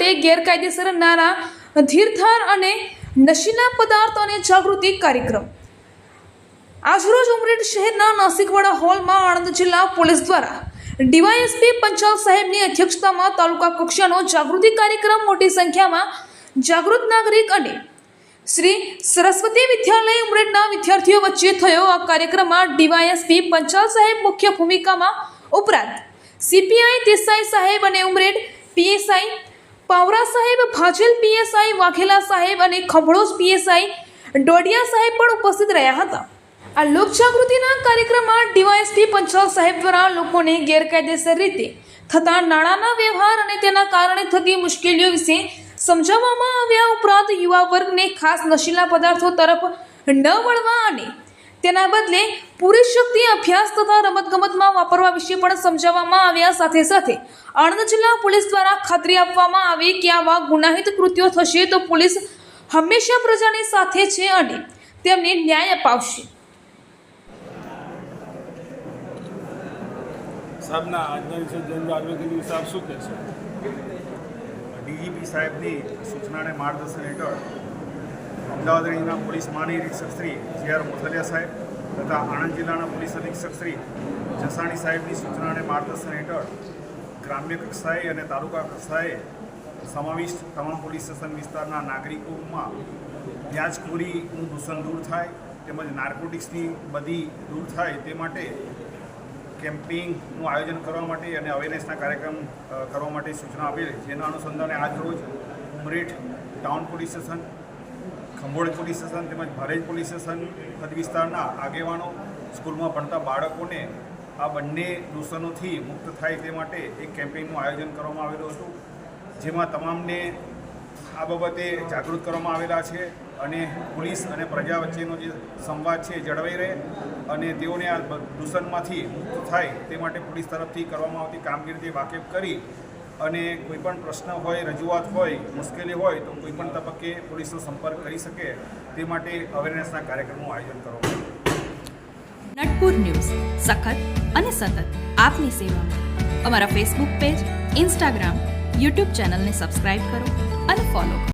માટે ગેરકાયદેસર નાણાં, ધીરધાર અને નશીલા પદાર્થ અને જાગૃતિ કાર્યક્રમ. આજરોજ ઉમરેઠ શહેરના નાસિકવાડા હોલમાં આણંદ જિલ્લા પોલીસ દ્વારા ડીવાયએસપી પંચાલ સાહેબની અધ્યક્ષતામાં તાલુકા કક્ષાનો જાગૃતિ કાર્યક્રમ મોટી સંખ્યામાં જાગૃત નાગરિક અને શ્રી સરસ્વતી વિદ્યાલય ઉમરેઠના વિદ્યાર્થીઓ વચ્ચે થયો. આ કાર્યક્રમમાં ડીવાયએસપી પંચાલ સાહેબ મુખ્ય ભૂમિકામાં ઉપરાંત સીપીઆઈ દેસાઈ સાહેબ અને ઉમરેઠ પીએસઆઈ પાવરા સાહેબ, ભાજેલ પીએસઆઈ વાઘેલા સાહેબ અને ખંભળોજ પીએસઆઈ ડોડિયા સાહેબ પણ ઉપસ્થિત રહ્યા હતા. આ લોકજાગૃતિના કાર્યક્રમમાં ડીવાયએસપી પંચાલ સાહેબ દ્વારા લોકોને ગેરકાયદેસર રીતે થતા નાણાંના વ્યવહાર અને તેના કારણે થતી મુશ્કેલીઓ વિશે સમજાવવામાં આવ્યા. ઉપરાંત યુવા વર્ગને ખાસ નશીલા પદાર્થો તરફ ન વળવા અને તેના બદલે પૂરી શક્તિ અભ્યાસ તથા રમતગમતમાં વાપરવા વિશે પણ સમજાવવામાં આવ્યા. સાથે સાથે આણંદ જિલ્લા પોલીસ દ્વારા ખાતરી આપવામાં આવી કે આવા ગુનાહિત કૃત્યો થશે તો પોલીસ હંમેશા પ્રજાની સાથે છે અને તેમને ન્યાય અપાવશે. સાહેબના આજના વિશે જનજાગૃતિ વિશે આપ શું કહેશો? ડીજીપી સાહેબની સૂચનાને માર્ગદર્શન હેઠળ અમદાવાદ રેન્જના પોલીસ મહાનિરીક્ષક શ્રી જે.આર. મોથલિયા સાહેબ તથા આણંદ જિલ્લાના પોલીસ અધિક્ષક શ્રી જસાણી સાહેબની સૂચનાને માર્ગદર્શન હેઠળ ગ્રામ્ય કક્ષાએ અને તાલુકા કક્ષાએ સમાવિષ્ટ તમામ પોલીસ સ્ટેશન વિસ્તારના નાગરિકોમાં વ્યાજખોરીનું દૂષણ દૂર થાય તેમજ નાર્કોટિક્સની બધી દૂર થાય તે માટે કેમ્પિંગનું આયોજન કરવા માટે અને અવેરનેસના કાર્યક્રમ કરવા માટે સૂચના આપેલી. જેના અનુસંધાને આજરોજ Umreth town police station, Khambhol police station તેમજ ભારેજ પોલીસ સ્ટેશન હદ વિસ્તારના આગેવાનો સ્કૂલમાં ભણતા બાળકોને આ બંને દૂષણોથી મુક્ત થાય તે માટે એક કેમ્પેઇનનું આયોજન કરવામાં આવેલું હતું. જેમાં તમામને આ બાબતે જાગૃત કરવામાં આવેલા છે અને પોલીસ અને પ્રજા વચ્ચેનો જે સંવાદ છે જળવાઈ રહે અને તેઓને આ દૂષણમાંથી મુક્ત થાય તે માટે પોલીસ તરફથી કરવામાં આવતી કામગીરીથી વાકેફ કરી અને કોઈપણ પ્રશ્ન હોય, રજૂઆત હોય, મુશ્કેલી હોય તો કોઈપણ તબક્કે પોલીસનો સંપર્ક કરી શકે તે માટે અવેરનેસના કાર્યક્રમનું આયોજન કરવામાં આવ્યું. નટપુર ન્યૂઝ સખત અને સતત આપની સેવામાં. અમારા ફેસબુક પેજ, ઇન્સ્ટાગ્રામ, યુટ્યુબ ચેનલને સબસ્ક્રાઇબ કરો અને ફોલો કરો.